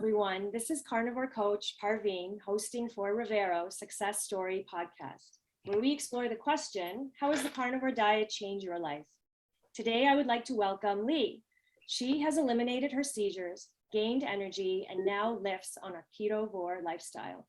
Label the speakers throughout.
Speaker 1: everyone. This is carnivore coach Parveen hosting for Revero Success Story podcast, where we explore the question, how has the carnivore diet changed your life? Today, I would like to welcome Leigh. She has eliminated her seizures, gained energy, and now lives on a ketovore lifestyle.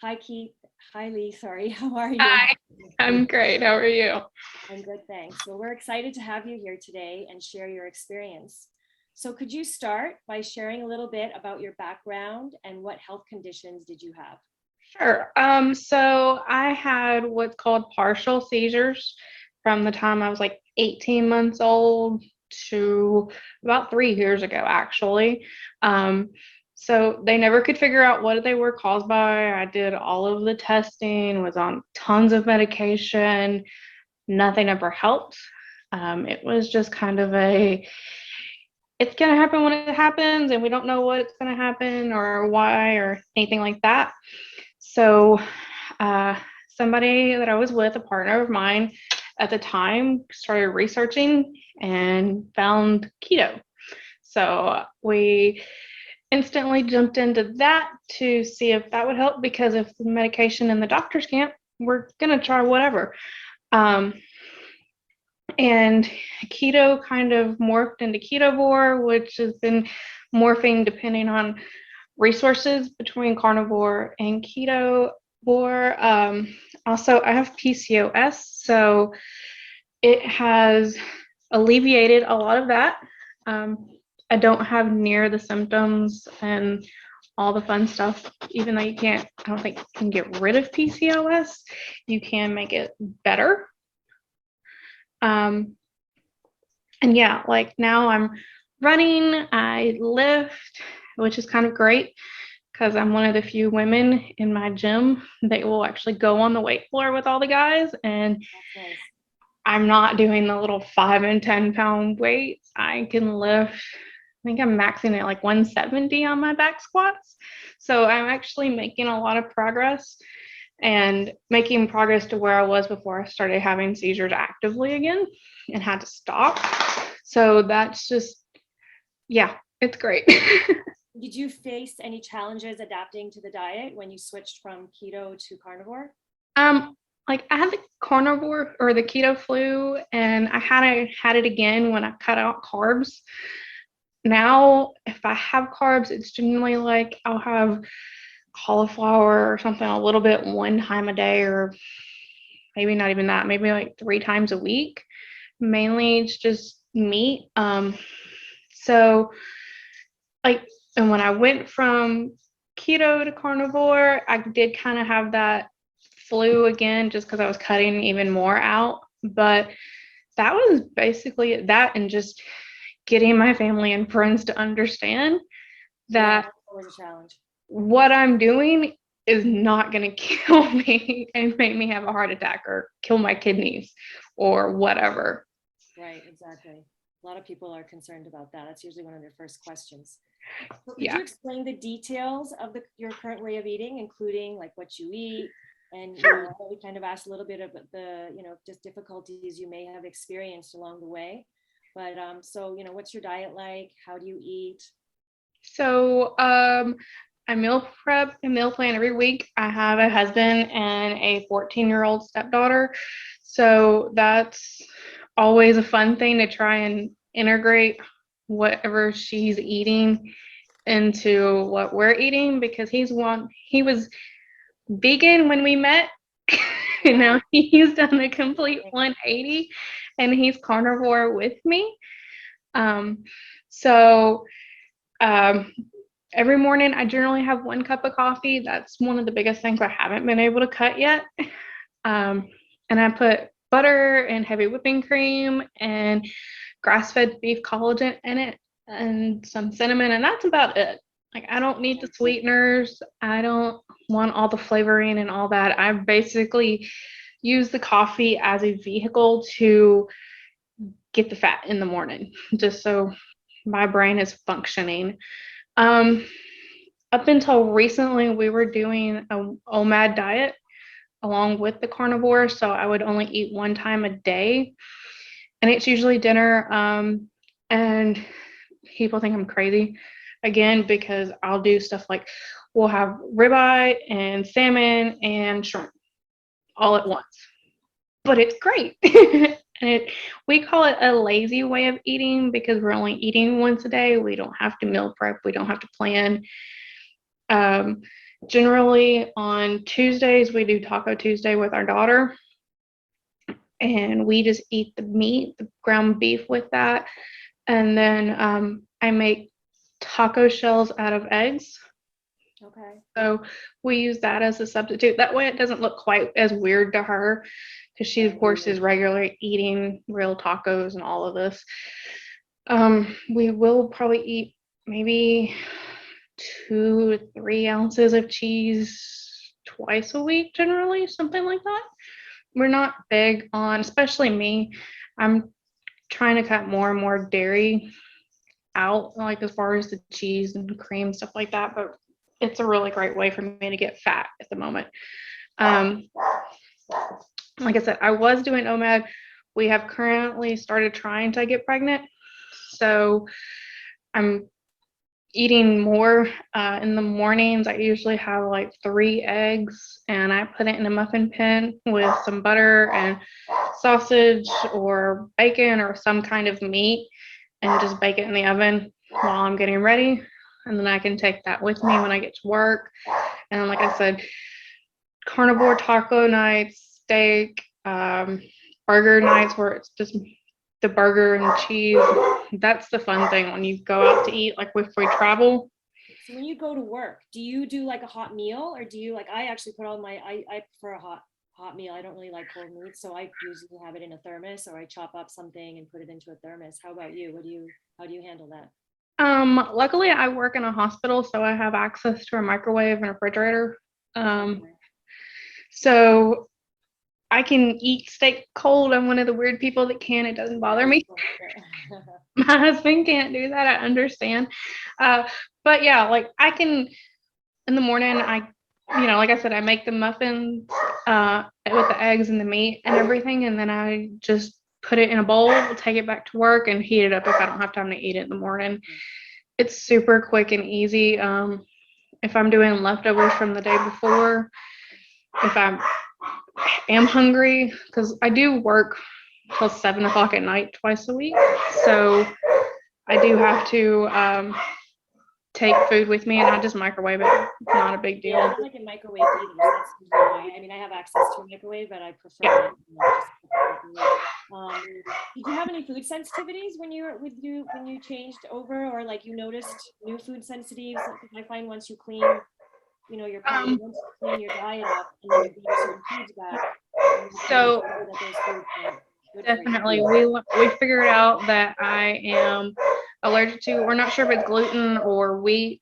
Speaker 1: Hi, Keith. Hi, Leigh. Sorry. How are you?
Speaker 2: Hi, I'm great. How are you?
Speaker 1: I'm good, thanks. Well, we're excited to have you here today and share your experience. So could you start by sharing a little bit about your background and what health conditions did you have?
Speaker 2: Sure. So I had what's called partial seizures from the time I was like 18 months old to about 3 years ago, actually. So they never could figure out what they were caused by. I did all of the testing, was on tons of medication. Nothing ever helped. It was just kind of it's going to happen when it happens, and we don't know what's going to happen or why or anything like that. So somebody that I was with, a partner of mine at the time, started researching and found keto. So we instantly jumped into that to see if that would help, because if the medication and the doctors can't, we're going to try whatever. And keto kind of morphed into ketovore, which has been morphing depending on resources between carnivore and ketovore. Also, I have PCOS, so it has alleviated a lot of that. I don't have near the symptoms and all the fun stuff, even though I don't think you can get rid of PCOS, you can make it better. And yeah, like now I'm running, I lift, which is kind of great because I'm one of the few women in my gym that will actually go on the weight floor with all the guys. And
Speaker 1: Nice.
Speaker 2: I'm not doing the little 5 and 10 pound weights. I can lift, I think I'm maxing at like 170 on my back squats. So I'm actually making a lot of progress and making progress to where I was before I started having seizures actively again and had to stop. So that's just, yeah, it's great.
Speaker 1: Did you face any challenges adapting to the diet when you switched from keto to carnivore?
Speaker 2: Like I had the carnivore or the keto flu, and I had it again when I cut out carbs. Now, if I have carbs, it's generally like I'll have cauliflower or something a little bit one time a day, or maybe not even that, maybe like 3 times a week. Mainly it's just meat. So like, and when I went from keto to carnivore, I did kind of have that flu again just because I was cutting even more out. But that was basically that, and just getting my family and friends to understand that
Speaker 1: was a challenge.
Speaker 2: What I'm doing is not going to kill me and make me have a heart attack or kill my kidneys or whatever.
Speaker 1: Right, exactly. A lot of people are concerned about that. That's usually one of their first questions. So could
Speaker 2: Yeah.
Speaker 1: you explain the details of your current way of eating, including like what you eat? And
Speaker 2: Sure.
Speaker 1: we kind of asked a little bit about the, just difficulties you may have experienced along the way. But so, what's your diet like? How do you eat?
Speaker 2: So I meal prep and meal plan every week. I have a husband and a 14-year-old stepdaughter. So that's always a fun thing to try and integrate whatever she's eating into what we're eating, because he was vegan when we met. And now he's done a complete 180 and he's carnivore with me. So every morning I generally have 1 cup of coffee. That's one of the biggest things I haven't been able to cut yet. And I put butter and heavy whipping cream and grass-fed beef collagen in it and some cinnamon, and that's about it. Like, I don't need the sweeteners. I don't want all the flavoring and all that. I basically use the coffee as a vehicle to get the fat in the morning, just so my brain is functioning. Up until recently, we were doing a OMAD diet along with the carnivore, so I would only eat 1 time a day, and it's usually dinner. And people think I'm crazy, again, because I'll do stuff like we'll have ribeye and salmon and shrimp all at once. But it's great. And we call it a lazy way of eating because we're only eating once a day. We don't have to meal prep. We don't have to plan. Generally on Tuesdays, we do Taco Tuesday with our daughter. And we just eat the meat, the ground beef with that. And then I make taco shells out of eggs.
Speaker 1: Okay.
Speaker 2: So we use that as a substitute. That way it doesn't look quite as weird to her because she, of course, is regularly eating real tacos and all of this. We will probably eat maybe 2 to 3 ounces of cheese twice a week, generally, something like that. We're not big on, especially me, I'm trying to cut more and more dairy out, like as far as the cheese and cream, stuff like that, but it's a really great way for me to get fat at the moment. Like I said, I was doing OMAD. We have currently started trying to get pregnant. So I'm eating more in the mornings. I usually have like 3 eggs and I put it in a muffin pan with some butter and sausage or bacon or some kind of meat and just bake it in the oven while I'm getting ready. And then I can take that with me when I get to work. And like I said, carnivore taco nights, steak, burger nights where it's just the burger and cheese. That's the fun thing when you go out to eat, like if we travel.
Speaker 1: So when you go to work, do you do like a hot meal, or do you like, I actually put all my, I prefer a hot meal. I don't really like cold meat, so I usually have it in a thermos, or I chop up something and put it into a thermos. How about you? How do you handle that?
Speaker 2: Luckily I work in a hospital, so I have access to a microwave and a refrigerator. So I can eat steak cold. I'm one of the weird people that can. It doesn't bother me. My husband can't do that. I understand. But yeah, like I can, in the morning, like I said, I make the muffins with the eggs and the meat and everything. And then I just put it in a bowl, take it back to work and heat it up if I don't have time to eat it in the morning. It's super quick and easy. If I'm doing leftovers from the day before, if I am hungry, because I do work till 7 o'clock at night twice a week, so I do have to take food with me, and I just microwave it. Not a big deal.
Speaker 1: Yeah, I don't like a microwave either. So that's why. I mean, I have access to a microwave, but I prefer it. Did you have any food sensitivities when you changed over, or like you noticed new food sensitivities? I find once you clean, your once you clean your diet up and then you bring certain foods back.
Speaker 2: So definitely, we figured out that I am allergic to. We're not sure if it's gluten or wheat,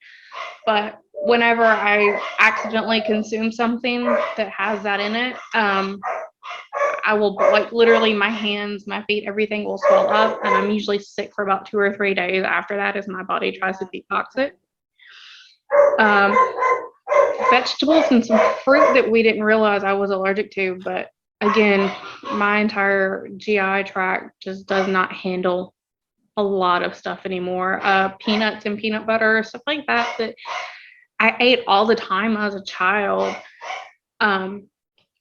Speaker 2: but whenever I accidentally consume something that has that in it, I will, like, literally my hands, my feet, everything will swell up, and I'm usually sick for about 2 or 3 days after that as my body tries to detox it. Vegetables and some fruit that we didn't realize I was allergic to, but again, my entire GI tract just does not handle a lot of stuff anymore. Peanuts and peanut butter, stuff like that I ate all the time as a child. And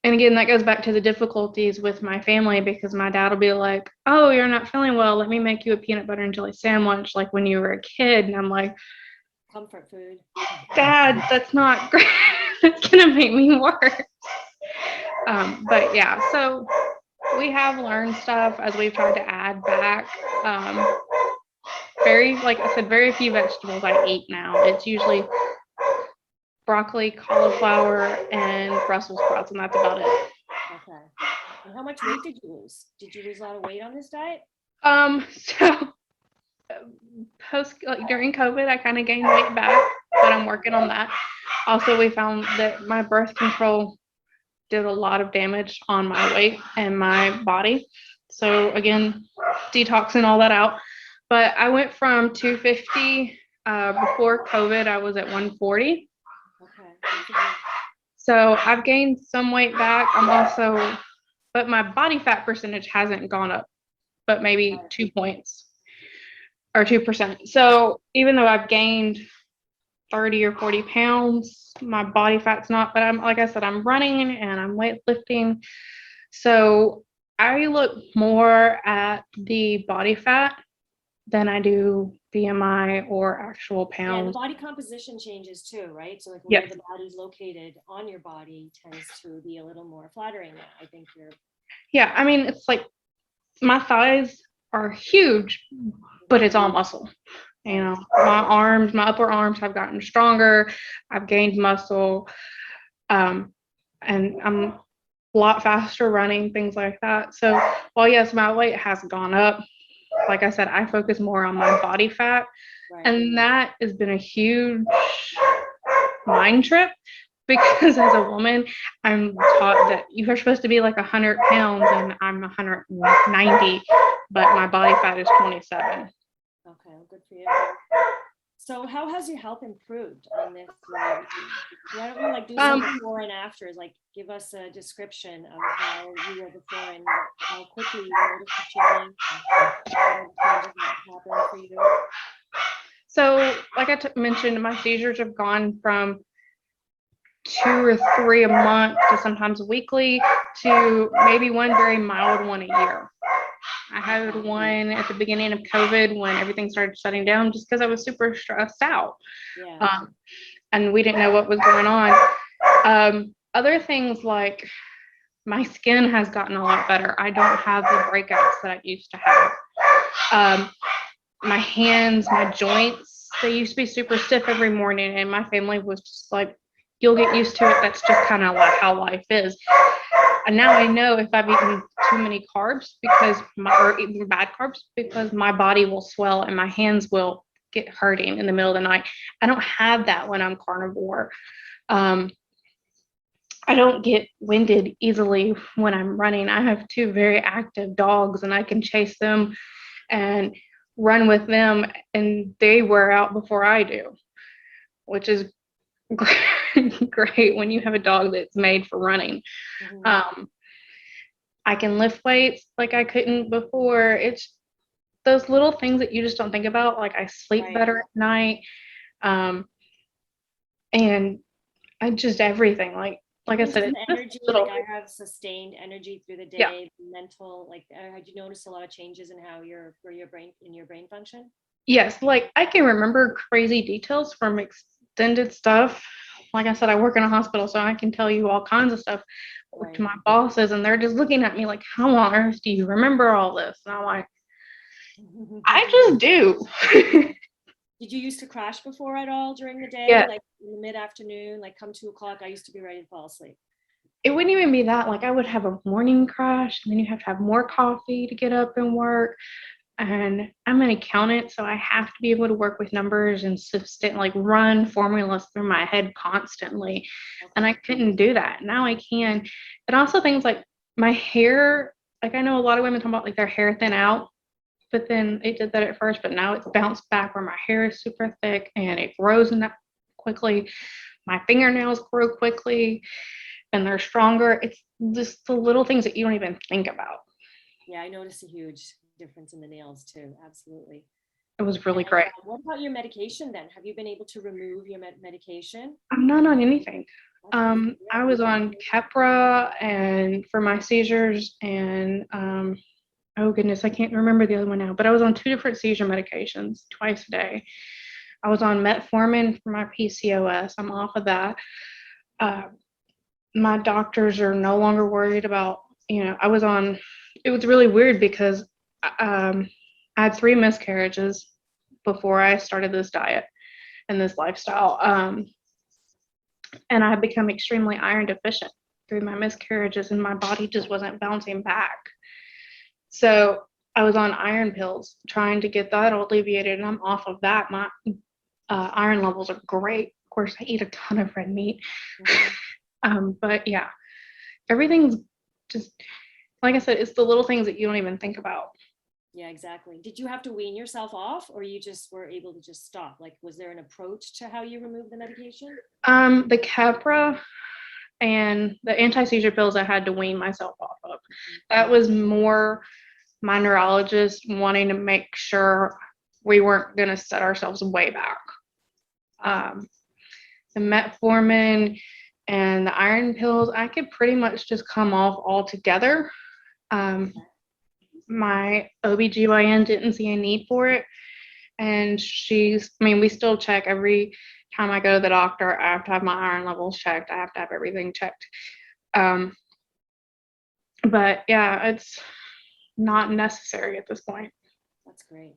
Speaker 2: again, that goes back to the difficulties with my family, because my dad will be like, oh, you're not feeling well, let me make you a peanut butter and jelly sandwich like when you were a kid. And I'm like,
Speaker 1: comfort food.
Speaker 2: Dad, that's not great. It's gonna make me worse. But yeah, so we have learned stuff as we've tried to add back. Like I said, very few vegetables I eat now. It's usually broccoli, cauliflower, and Brussels sprouts, and that's about it.
Speaker 1: Okay. And how much weight did you lose? Did you lose a lot of weight on this diet?
Speaker 2: So during COVID, I kind of gained weight back, but I'm working on that. Also, we found that my birth control did a lot of damage on my weight and my body. So again, detoxing all that out. But I went from 250 before COVID. I was at 140.
Speaker 1: Okay.
Speaker 2: So I've gained some weight back. But my body fat percentage hasn't gone up, but maybe 2 points or 2%. So even though I've gained 30 or 40 pounds. My body fat's not, but I'm, like I said, I'm running and I'm weightlifting. So I look more at the body fat than I do BMI or actual
Speaker 1: Yeah, and the
Speaker 2: pounds.
Speaker 1: body composition changes too, right? So like where
Speaker 2: Yes.
Speaker 1: the body's located on your body tends to be a little more flattering. I think you're.
Speaker 2: Yeah. I mean, it's like my thighs are huge, but it's all muscle. You know, my arms, my upper arms have gotten stronger. I've gained muscle. And I'm a lot faster running, things like that. So while yes, my weight has gone up, like I said, I focus more on my body fat.
Speaker 1: Right.
Speaker 2: And that has been a huge mind trip because as a woman, I'm taught that you are supposed to be like 100 pounds and I'm 190, but my body fat is 27.
Speaker 1: Okay, well, good for you. So how has your health improved on this? Why don't you like do some before and afters? Like give us a description of how you were before and how quickly you noticed the change and what changes that happened for you.
Speaker 2: So, like I mentioned, my seizures have gone from 2 or 3 a month to sometimes weekly to maybe one very mild one a year. I had one at the beginning of COVID when everything started shutting down just because I was super stressed out.
Speaker 1: Yeah.
Speaker 2: And we didn't know what was going on. Other things like my skin has gotten a lot better. I don't have the breakouts that I used to have. My hands, my joints, they used to be super stiff every morning, and my family was just like, you'll get used to it. That's just kind of like how life is. And now I know if I've eaten too many carbs or even bad carbs, because my body will swell and my hands will get hurting in the middle of the night. I don't have that when I'm carnivore. I don't get winded easily when I'm running. I have 2 very active dogs and I can chase them and run with them, and they wear out before I do, which is great when you have a dog that's made for running.
Speaker 1: Mm-hmm.
Speaker 2: I can lift weights like I couldn't before. It's those little things that you just don't think about. Like I sleep better at night. And I just everything. Like I said, it's
Speaker 1: energy,
Speaker 2: little,
Speaker 1: like I have sustained energy through the day,
Speaker 2: yeah.
Speaker 1: mental, like had you noticed a lot of changes in how your brain function?
Speaker 2: Yes, like I can remember crazy details from extended stuff. Like I said, I work in a hospital, so I can tell you all kinds of stuff to my bosses, and they're just looking at me like, how on earth do you remember all this? And I'm like, I just do.
Speaker 1: Did you used to crash before at all during the day?
Speaker 2: Yeah.
Speaker 1: Like in the mid-afternoon, like come 2 o'clock, I used to be ready to fall asleep.
Speaker 2: It wouldn't even be that. Like I would have a morning crash, and then you have to have more coffee to get up and work. And I'm an accountant, so I have to be able to work with numbers and like run formulas through my head constantly.
Speaker 1: Okay.
Speaker 2: And I couldn't do that. Now I can. And also things like my hair, like I know a lot of women talk about like their hair thin out, but then they did that at first, but now it's bounced back where my hair is super thick and it grows in that quickly. My fingernails grow quickly and they're stronger. It's just the little things that you don't even think about.
Speaker 1: Yeah, I noticed a huge difference in the nails too. Absolutely.
Speaker 2: It was really great.
Speaker 1: What about your medication then? Have you been able to remove your medication?
Speaker 2: I'm not on anything. I was on Keppra and for my seizures and oh goodness, I can't remember the other one now, but I was on 2 different seizure medications twice a day. I was on metformin for my PCOS. I'm off of that. My doctors are no longer worried about, it was really weird because I had 3 miscarriages before I started this diet and this lifestyle. And I had become extremely iron deficient through my miscarriages, and my body just wasn't bouncing back. So I was on iron pills trying to get that alleviated, and I'm off of that. My iron levels are great. Of course, I eat a ton of red meat. But yeah, everything's just, like I said, it's the little things that you don't even think about.
Speaker 1: Yeah, exactly. Did you have to wean yourself off, or you just were able to just stop? Like, was there an approach to how you removed the medication?
Speaker 2: The Keppra and the anti-seizure pills I had to wean myself off of. That was more my neurologist wanting to make sure we weren't going to set ourselves way back. the metformin and the iron pills, I could pretty much just come off altogether. My OBGYN didn't see a need for it. And we still check every time I go to the doctor. I have to have my iron levels checked. I have to have everything checked. But yeah, it's not necessary at this point.
Speaker 1: That's great.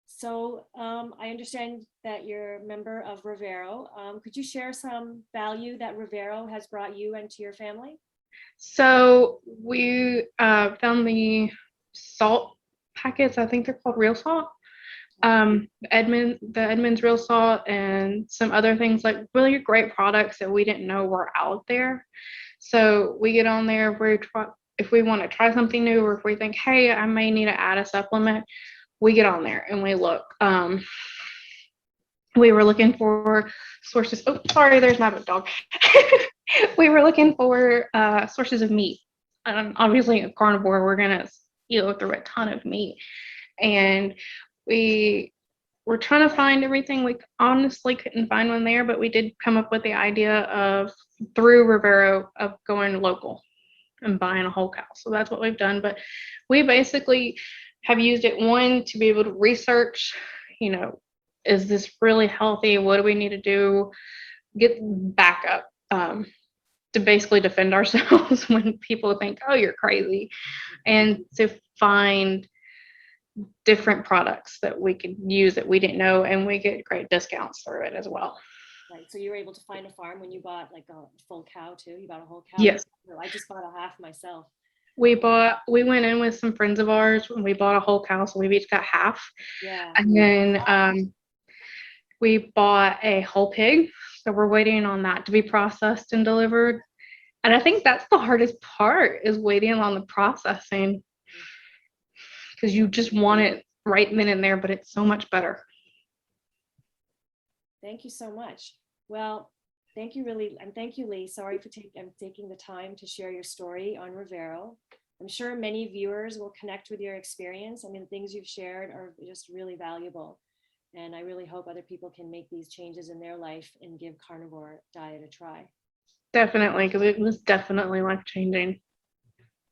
Speaker 1: So I understand that you're a member of Revero. Could you share some value that Revero has brought you and to your family?
Speaker 2: So we found the salt packets. I think they're called real salt. The Edmonds real salt and some other things, like really great products that we didn't know were out there. So we get on there if we want to try something new, or if we think, hey, I may need to add a supplement, we get on there and we look. We were looking for sources. Oh, sorry, there's my dog. We were looking for sources of meat. Obviously, a carnivore, we're going to go through a ton of meat. And we were trying to find everything. We honestly couldn't find one there, but we did come up with the idea through Revero, of going local and buying a whole cow. So that's what we've done. But we basically have used it, one, to be able to research, is this really healthy? What do we need to do? Get backup to basically defend ourselves when people think, oh, you're crazy. And to find different products that we could use that we didn't know, and we get great discounts through it as well.
Speaker 1: Right. So you were able to find a farm when you bought like a full cow too? You bought a whole cow?
Speaker 2: Yes.
Speaker 1: I just bought a half myself.
Speaker 2: We went in with some friends of ours and we bought a whole cow, so we each got half.
Speaker 1: Yeah.
Speaker 2: And then we bought a whole pig, so we're waiting on that to be processed and delivered. And I think that's the hardest part, is waiting on the processing, because you just want it right then and there, but it's so much better.
Speaker 1: Thank you so much. Well, thank you, really, and thank you, Leigh. Sorry for taking the time to share your story on Revero. I'm sure many viewers will connect with your experience. I mean, the things you've shared are just really valuable. And I really hope other people can make these changes in their life and give carnivore diet a try.
Speaker 2: Definitely, because it was definitely life-changing.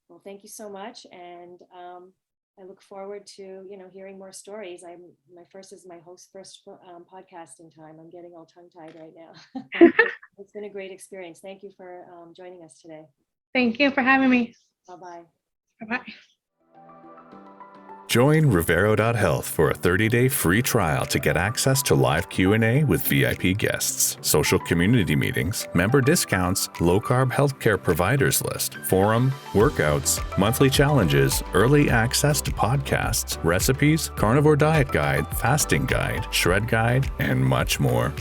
Speaker 1: Well, thank you so much. And I look forward to, hearing more stories. My first podcasting time. I'm getting all tongue-tied right now. It's been a great experience. Thank you for joining us today.
Speaker 2: Thank you for having me.
Speaker 1: Bye-bye.
Speaker 2: Bye-bye.
Speaker 3: Join Revero.health for a 30-day free trial to get access to live Q&A with VIP guests, social community meetings, member discounts, low-carb healthcare providers list, forum, workouts, monthly challenges, early access to podcasts, recipes, carnivore diet guide, fasting guide, shred guide, and much more.